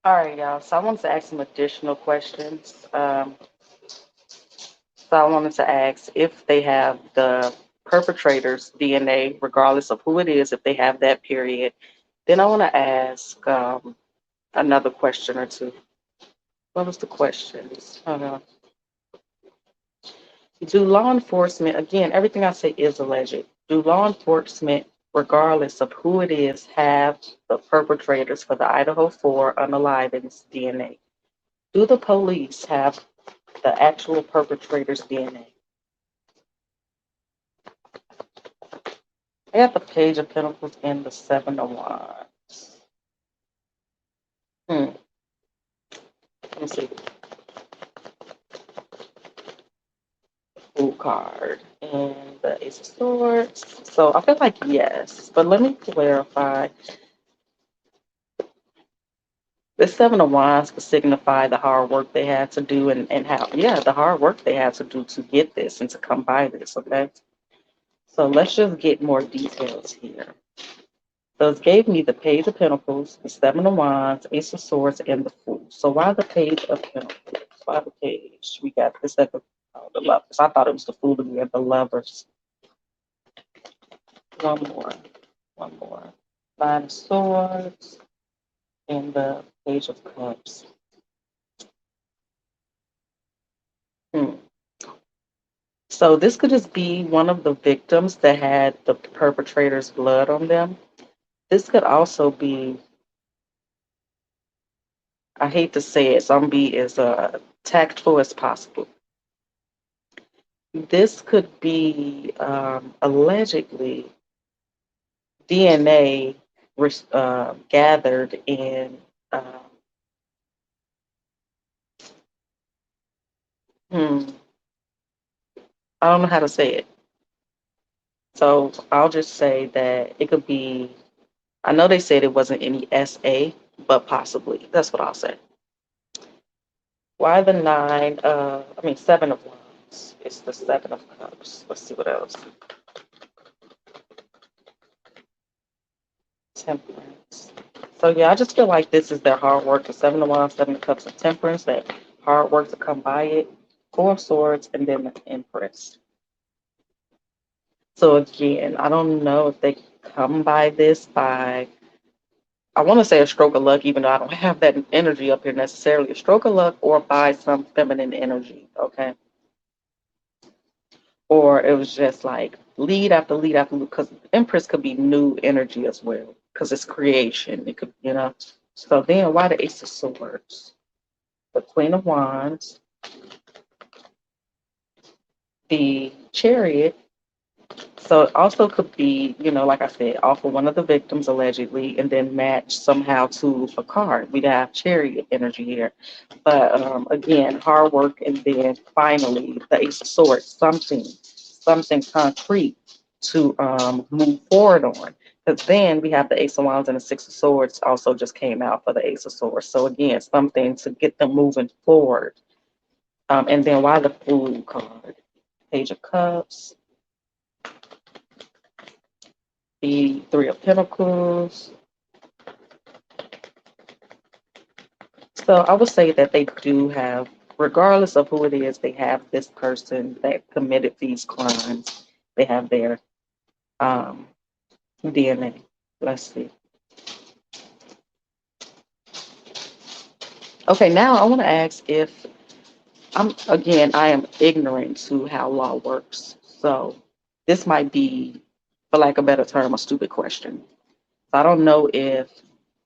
All right, y'all. So I wanted to ask some additional questions. So I wanted to ask if they have the perpetrator's DNA, regardless of who it is, if they have that period. Then I want to ask another question or two. What was the questions? Do law enforcement, again, everything I say is alleged. Do law enforcement, regardless of who it is, have the perpetrators for the Idaho 4 unalivened's DNA? Do the police have the actual perpetrator's DNA? I got the Page of Pentacles and the Seven of Wands. Let me see. Fool card and the Ace of Swords. So I feel like yes, but let me clarify. The Seven of Wands could signify the hard work they had to do and how, yeah, the hard work they had to do to get this and to come by this, okay? So let's just get more details here. So it gave me the Page of Pentacles, the Seven of Wands, Ace of Swords, and the Fool. So why the Page of Pentacles? Why the Page? We got this at the Lovers. I thought it was the Fool to be at the Lovers. One more. One more. Nine of Swords and the Page of Cups. Hmm. So this could just be one of the victims that had the perpetrator's blood on them. This could also be, I hate to say it, so I'm gonna be as tactful as possible. This could be allegedly DNA gathered in, hmm, I don't know how to say it. So I'll just say that it could be, I know they said it wasn't any SA, but possibly. That's what I'll say. Why the seven of wands? It's the seven of cups. Let's see what else. Temperance. So yeah, I just feel like this is their hard work. The seven of wands, seven of cups, and temperance. That hard work to come by it. Four of swords, and then the empress. So again, I don't know if they come by this by, I want to say a stroke of luck, even though I don't have that energy up here necessarily. A stroke of luck or by some feminine energy. Okay. Or it was just like lead after lead after lead, because Empress could be new energy as well, because it's creation. It could. So then, why the Ace of Swords, the Queen of Wands, the Chariot? So it also could be, like I said, off of one of the victims allegedly, and then match somehow to a card. We'd have Chariot energy here, but again, hard work, and then finally the Ace of Swords, something concrete to move forward on. Because then we have the Ace of Wands and the Six of Swords also just came out for the Ace of Swords. So again, something to get them moving forward. And then why the Fool card? Page of Cups, the Three of Pentacles. So I would say that they do have, regardless of who it is, they have this person that committed these crimes. They have their DNA. Let's see. Okay, now I want to ask if I am ignorant to how law works. So this might be, for lack of a better term, a stupid question. So I don't know if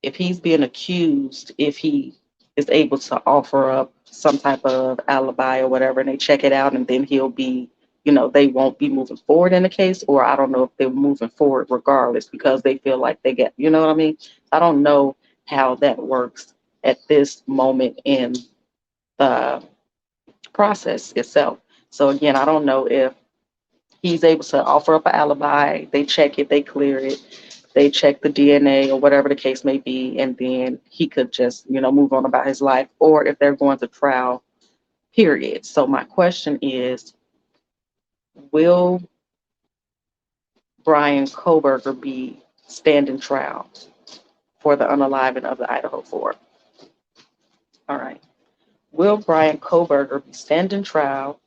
he's being accused, if he is able to offer up some type of alibi or whatever, and they check it out, and then he'll be, they won't be moving forward in the case, or I don't know if they're moving forward regardless because they feel like they get, you know what I mean? I don't know how that works at this moment in the process itself. So again, I don't know if he's able to offer up an alibi, they check it, they clear it, they check the DNA or whatever the case may be, and then he could just, move on about his life, or if they're going to trial, period. So my question is, will Bryan Kohberger be standing trial for the unaliving of the Idaho 4? All right. Will Bryan Kohberger be standing trial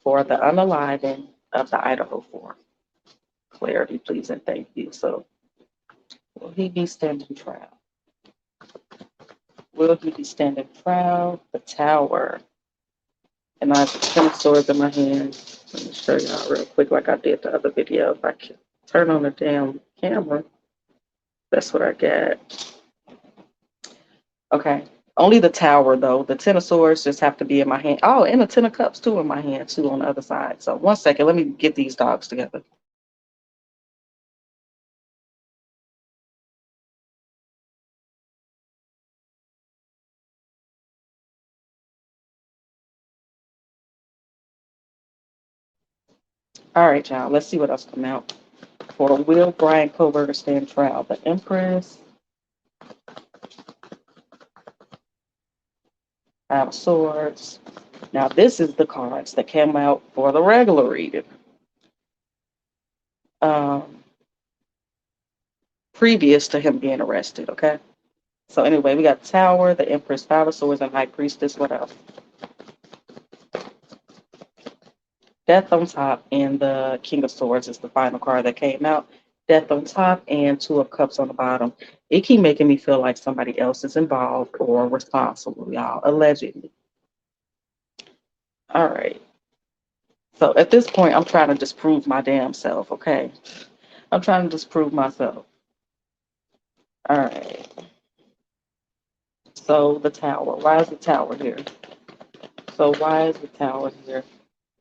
for the unaliving of the Idaho 4? Clarity, please, and thank you. So, will he be standing trial? Will he be standing trial? The tower. And I have 10 swords in my hand. Let me show y'all real quick, like I did the other video. If I can turn on the damn camera, that's what I got. Okay. Only the tower, though. The 10 of swords just have to be in my hand. Oh, and the 10 of cups, too, in my hand, too, on the other side. So, one second. Let me get these dogs together. All right, y'all. Let's see what else come out. For Will Bryan Kohberger stand trial? The Empress, Five of Swords. Now, this is the cards that came out for the regular reading. Um, Previous to him being arrested, okay? So anyway, we got Tower, the Empress, Five of Swords, and High Priestess. What else? Death on top, and the King of Swords is the final card that came out. Death on top and Two of Cups on the bottom. It keep making me feel like somebody else is involved or responsible, y'all, allegedly. All right. So at this point, I'm trying to disprove my damn self, okay? I'm trying to disprove myself. All right. So the Tower. Why is the Tower here? So why is the Tower here?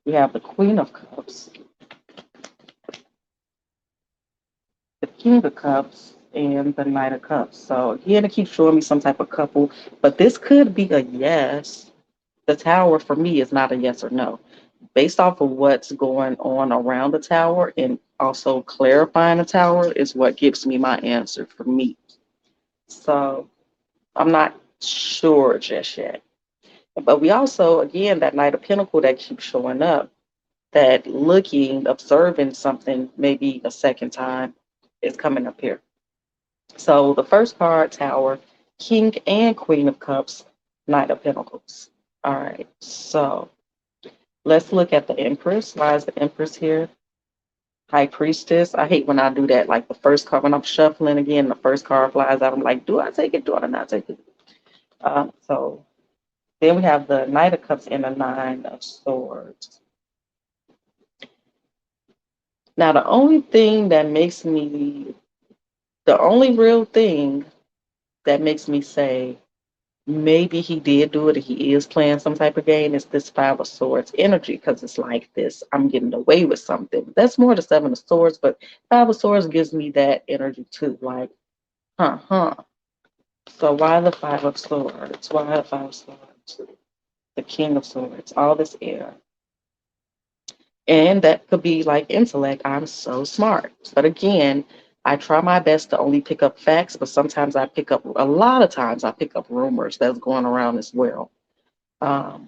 We have the Queen of Cups, the King of Cups, and the Knight of Cups. So again, it keeps showing me some type of couple, but this could be a yes. The Tower for me is not a yes or no. Based off of what's going on around the Tower and also clarifying the Tower is what gives me my answer for me. So I'm not sure just yet. But we also, again, that Knight of Pentacle that keeps showing up, that looking, observing something maybe a second time is coming up here. So the first card, Tower, King and Queen of Cups, Knight of Pentacles. All right, so let's look at the Empress. Why is the Empress here? High Priestess. I hate when I do that. Like the first card, when I'm shuffling again, the first card flies out. I'm like, do I take it? Do I not take it? So then we have the Knight of Cups and the Nine of Swords. Now, the only real thing that makes me say maybe he did do it, or he is playing some type of game, is this Five of Swords energy, because it's like this, I'm getting away with something. That's more the Seven of Swords, but Five of Swords gives me that energy too, like, huh. So why the Five of Swords? Why the Five of Swords? The King of Swords, all this air. And that could be like intellect. I'm so smart. But again, I try my best to only pick up facts, but sometimes a lot of times I pick up rumors that's going around as well. Um,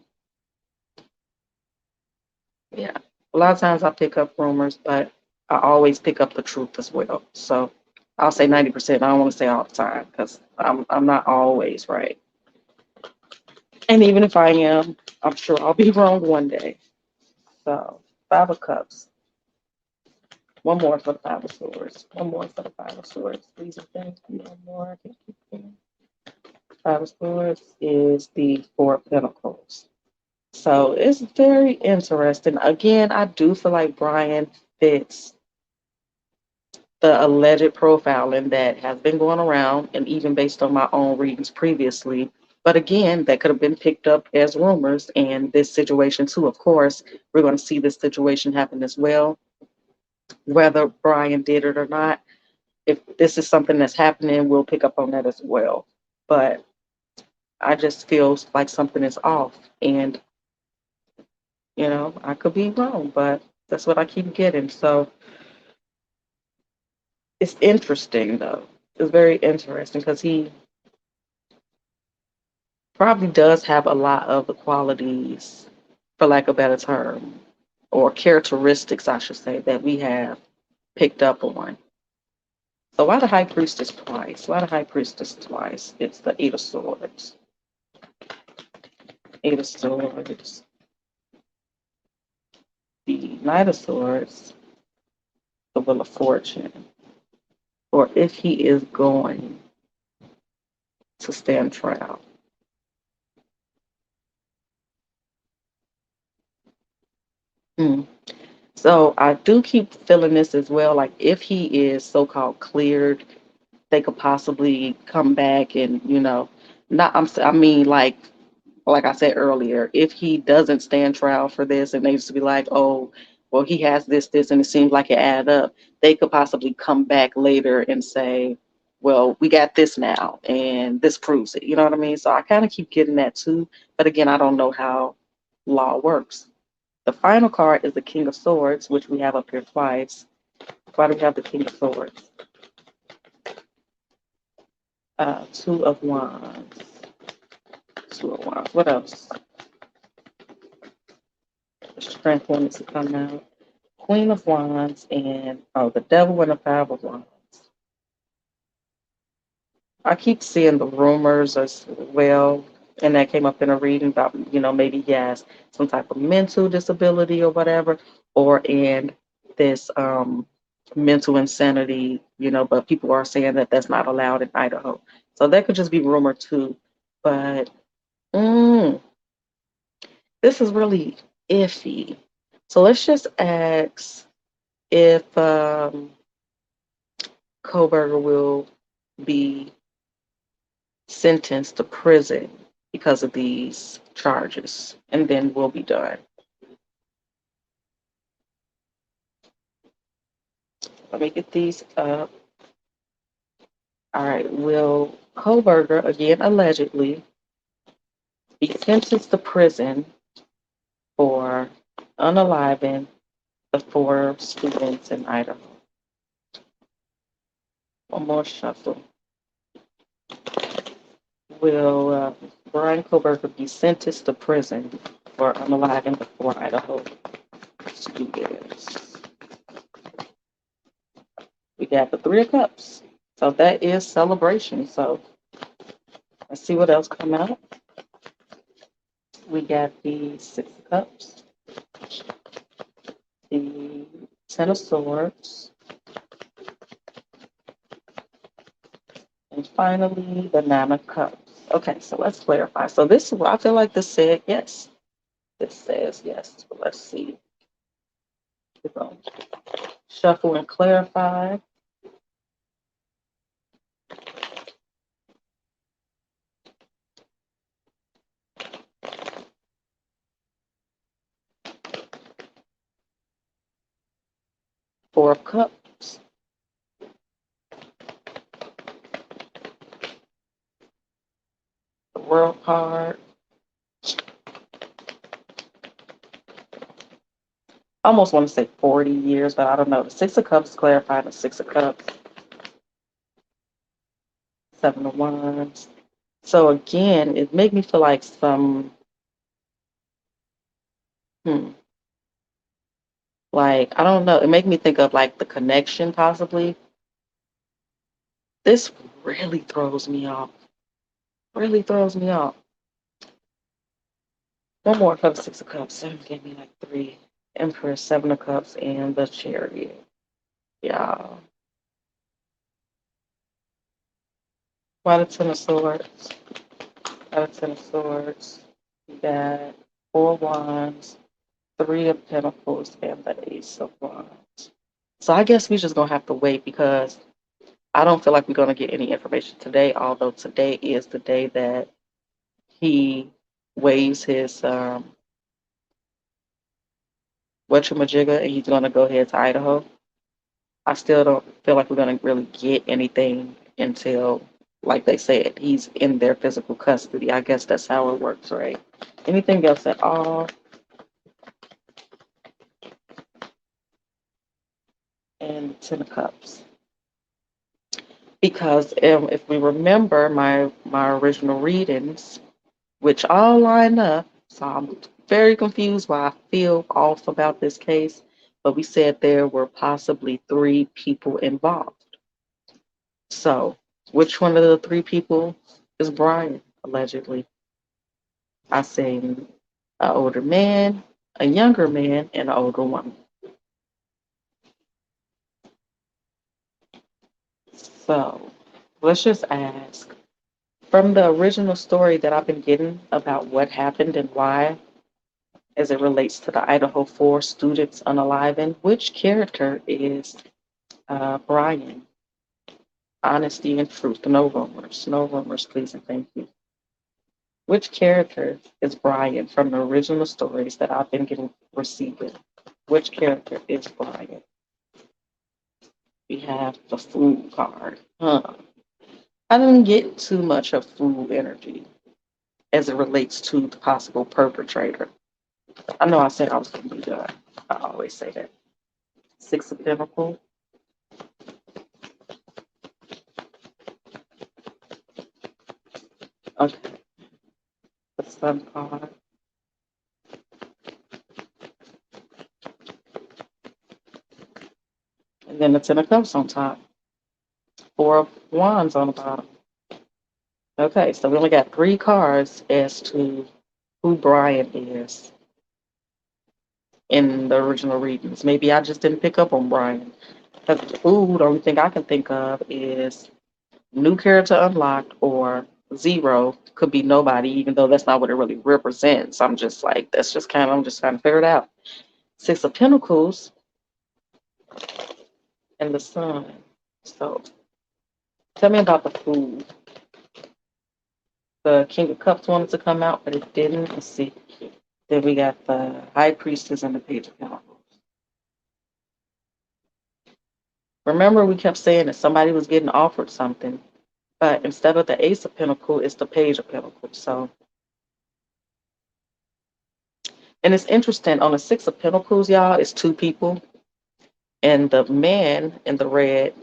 yeah, a lot of times I pick up rumors, but I always pick up the truth as well. So I'll say 90%. I don't want to say all the time because I'm not always right. And even if I am, I'm sure I'll be wrong one day. So Five of Cups. One more for the Five of Swords. One more for the Five of Swords. Please and thank you. One more. I can keep going. Five of Swords is the Four of Pentacles. So it's very interesting. Again, I do feel like Bryan fits the alleged profiling that has been going around, and even based on my own readings previously. But again, that could have been picked up as rumors, and this situation too. Of course, we're going to see this situation happen as well, whether Bryan did it or not. If this is something that's happening, we'll pick up on that as well. But I just feel like something is off, and I could be wrong, but that's what I keep getting. So it's interesting, though. It's very interesting because he probably does have a lot of the qualities, for lack of a better term, or characteristics, I should say, that we have picked up on. So why the High Priestess twice? Why the High Priestess twice? It's the Eight of Swords. Eight of Swords, the Knight of Swords, the Wheel of Fortune, or if he is going to stand trial. Hmm. So I do keep feeling this as well. Like if he is so-called cleared, they could possibly come back and not. I mean, like I said earlier, if he doesn't stand trial for this and they just be like, oh, well, he has this, and it seems like it added up, they could possibly come back later and say, well, we got this now, and this proves it. You know what I mean? So I kind of keep getting that too. But again, I don't know how law works. The final card is the King of Swords, which we have up here twice. Why do we have the King of Swords? Two of Wands. Two of Wands. What else? The Strength wanted to come out. Queen of Wands and the Devil and the Five of Wands. I keep seeing the rumors as well, and that came up in a reading about maybe he has some type of mental disability or whatever, or in this mental insanity, but people are saying that that's not allowed in Idaho. So that could just be rumor too. But mm, this is really iffy. So let's just ask if Kohberger will be sentenced to prison because of these charges, and then we'll be done. Let me get these up. All right, will Kohberger, again allegedly, be sentenced to prison for unaliving the four students in Idaho? One more shuffle. Will Bryan Kohberger be sentenced to prison for unaliving the four Idaho students? We got the Three of Cups. So that is celebration. So let's see what else come out. We got the Six of Cups, the Ten of Swords, and finally the Nine of Cups. Okay, so let's clarify. So this, I feel like this said yes. This says yes. But let's see. We're going to shuffle and clarify. Four of Cups, the World card. I almost want to say 40 years, but I don't know. The Six of Cups clarified the Six of Cups, Seven of Wands. So again, it made me feel like some, hmm, like, I don't know. It made me think of like the connection possibly. This really throws me off. Really throws me off. One more for the Six of Cups. Seven gave me like three. Empress, Seven of Cups, and the Chariot. Yeah. Why the Ten of Swords? Why the Ten of Swords? We got Four Wands, Three of Pentacles, and the Ace of Wands. So I guess we just gonna have to wait because I don't feel like we're gonna get any information today, although today is the day that he waives his whatchamajigga and he's gonna go ahead to Idaho. I still don't feel like we're gonna really get anything until, like they said, he's in their physical custody. I guess that's how it works, right? Anything else at all? And Ten of Cups. Because if we remember my original readings, which all line up, so I'm very confused why I feel off about this case, but we said there were possibly three people involved. So which one of the three people is Bryan, allegedly? I seen an older man, a younger man, and an older woman. So let's just ask from the original story that I've been getting about what happened and why, as it relates to the Idaho 4 students unaliving, which character is Bryan? Honesty and truth, no rumors. No rumors, please and thank you. Which character is Bryan from the original stories that I've been getting receiving? Which character is Bryan? We have the fool card. Huh. I didn't get too much of fool energy as it relates to the possible perpetrator. I know I said I was going to be done. I always say that. Six of Pentacles. Okay. The Sun card. And then the Ten of Cups on top. Four of Wands on the bottom. Okay, so we only got three cards as to who Bryan is in the original readings. Maybe I just didn't pick up on Bryan. Because the fool, the only thing I can think of is new character unlocked or zero. Could be nobody, even though that's not what it really represents. I'm just like, that's just kind of, I'm just trying to figure it out. Six of Pentacles and the Sun. So tell me about the fool. The King of Cups wanted to come out, but it didn't. Let's see. Then we got the High Priestess and the Page of Pentacles. Remember, we kept saying that somebody was getting offered something, but instead of the Ace of Pentacles, it's the Page of Pentacles. So, and it's interesting. On the Six of Pentacles, y'all, it's two people, and the man in the red,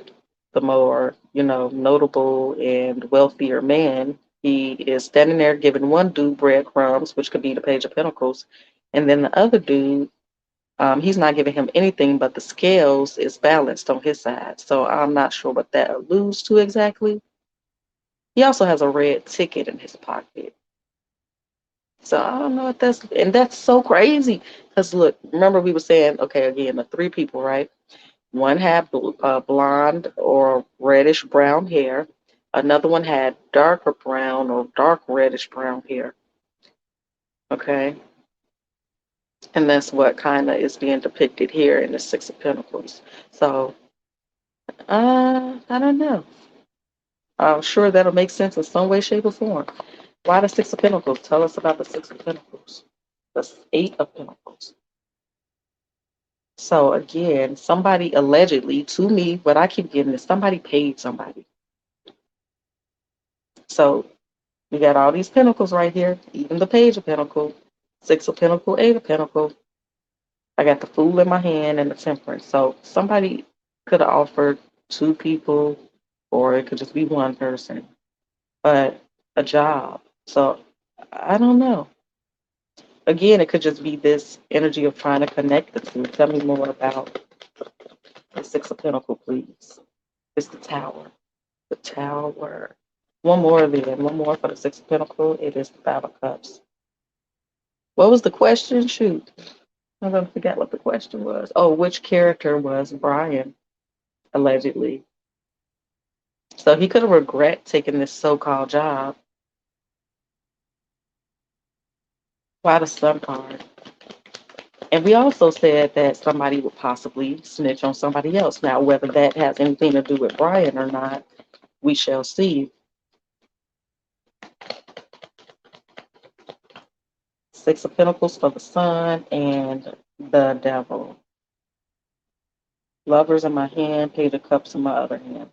the more notable and wealthier man, he is standing there giving one dude breadcrumbs, which could be the Page of Pentacles, and then the other dude, he's not giving him anything, but the scales is balanced on his side. So I'm not sure what that alludes to exactly. He also has a red ticket in his pocket. So I don't know what that's so crazy. Because look, remember we were saying, okay, again, the three people, right? One had blonde or reddish brown hair. Another one had darker brown or dark reddish brown hair. Okay. And that's what kind of is being depicted here in the Six of Pentacles. So, I don't know. I'm sure that'll make sense in some way, shape, or form. Why the Six of Pentacles? Tell us about the Six of Pentacles. The Eight of Pentacles. So again, somebody allegedly, to me, what I keep getting is somebody paid somebody. So we got all these pentacles right here, even the Page of Pentacles, Six of Pentacles, Eight of Pentacles. I got the Fool in my hand and the Temperance. So somebody could have offered two people, or it could just be one person, but a job. So I don't know. Again, it could just be this energy of trying to connect the two. Tell me more about the Six of Pentacles, please. It's the Tower. The Tower. One more then. One more for the Six of Pentacles. It is the Five of Cups. What was the question? Shoot. I'm going to forget what the question was. Oh, which character was Bryan, allegedly? So he could have regret taking this so-called job. Why the Sun card? And we also said that somebody would possibly snitch on somebody else. Now, whether that has anything to do with Bryan or not, we shall see. Six of Pentacles for the Sun and the Devil. Lovers in my hand, Page of Cups in my other hand.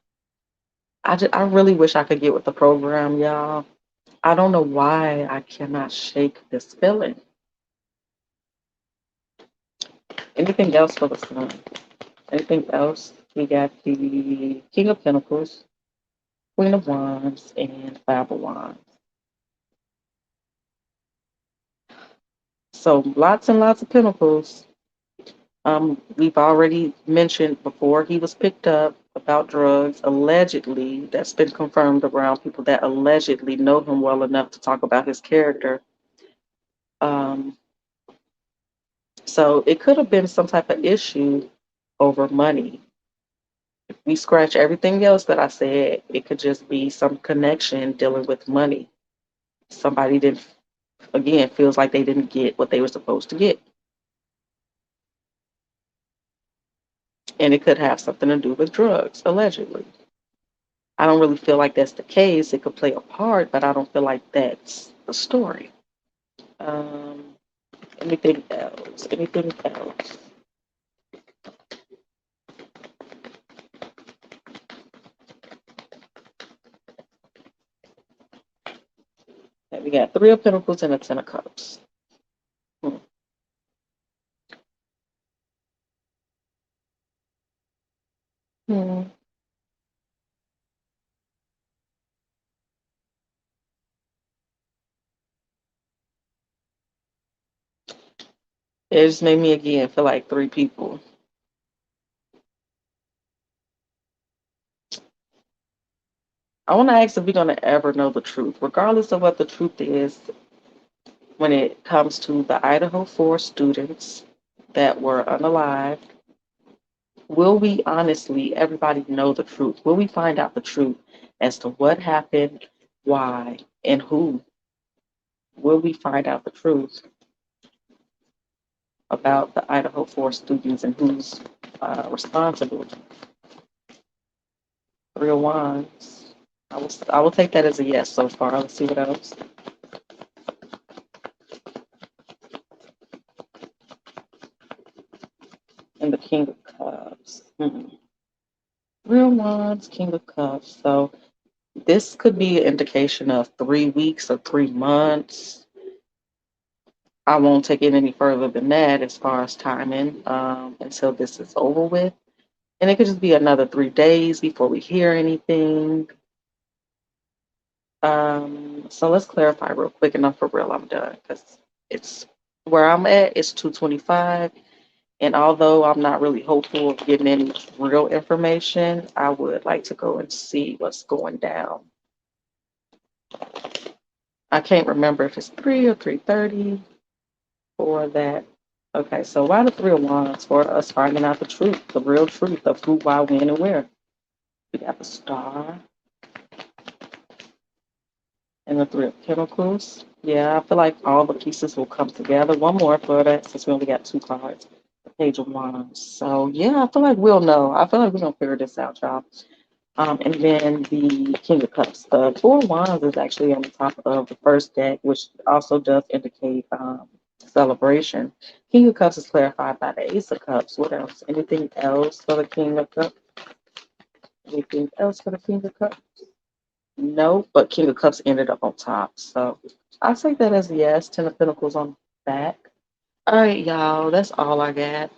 I really wish I could get with the program, y'all. I don't know why I cannot shake this feeling. Anything else for the Sun? Anything else? We got the King of Pentacles, Queen of Wands, and Five of Wands. So lots and lots of pentacles. We've already mentioned before he was picked up about drugs, allegedly. That's been confirmed around people that allegedly know him well enough to talk about his character. Um, so it could have been some type of issue over money. If we scratch everything else that I said, it could just be some connection dealing with money. Somebody didn't, again, feels like they didn't get what they were supposed to get. And it could have something to do with drugs, allegedly. I don't really feel like that's the case. It could play a part, but I don't feel like that's the story. Um, anything else? Anything else? Okay, we got three of pentacles and a ten of cups. Hmm. Hmm. It just made me again feel like three people. I want to ask if we're going to ever know the truth, regardless of what the truth is when it comes to the Idaho 4 students that were unalived. Will we honestly, everybody know the truth? Will we find out the truth as to what happened, why, and who? Will we find out the truth about the Idaho 4 students and who's responsible? Three of Wands. I will take that as a yes so far. Let's see what else. And the King of Cups. Real Wands, King of Cups. So this could be an indication of 3 weeks or 3 months. I won't take it any further than that as far as timing until this is over with. And it could just be another 3 days before we hear anything. So let's clarify real quick, and I'm for real, I'm done because it's where I'm at. It's 2:25, and although I'm not really hopeful of getting any real information, I would like to go and see what's going down. I can't remember if it's 3 or 3:30 for that. Okay, so why the Three of Wands for us finding out the truth, the real truth of who, why, when, and where. We got the Star and the Three of Pentacles. Yeah, I feel like all the pieces will come together. One more for that since we only got two cards. The Page of Wands. So yeah, I feel like we'll know. I feel like we're gonna figure this out, y'all. And then the King of Cups. The Four of Wands is actually on the top of the first deck, which also does indicate celebration. King of Cups is clarified by the Ace of Cups. What else? Anything else for the King of Cups? Anything else for the King of Cups? No, but King of Cups ended up on top. So I'll take that as a yes. Ten of Pentacles on the back. All right, y'all. That's all I got.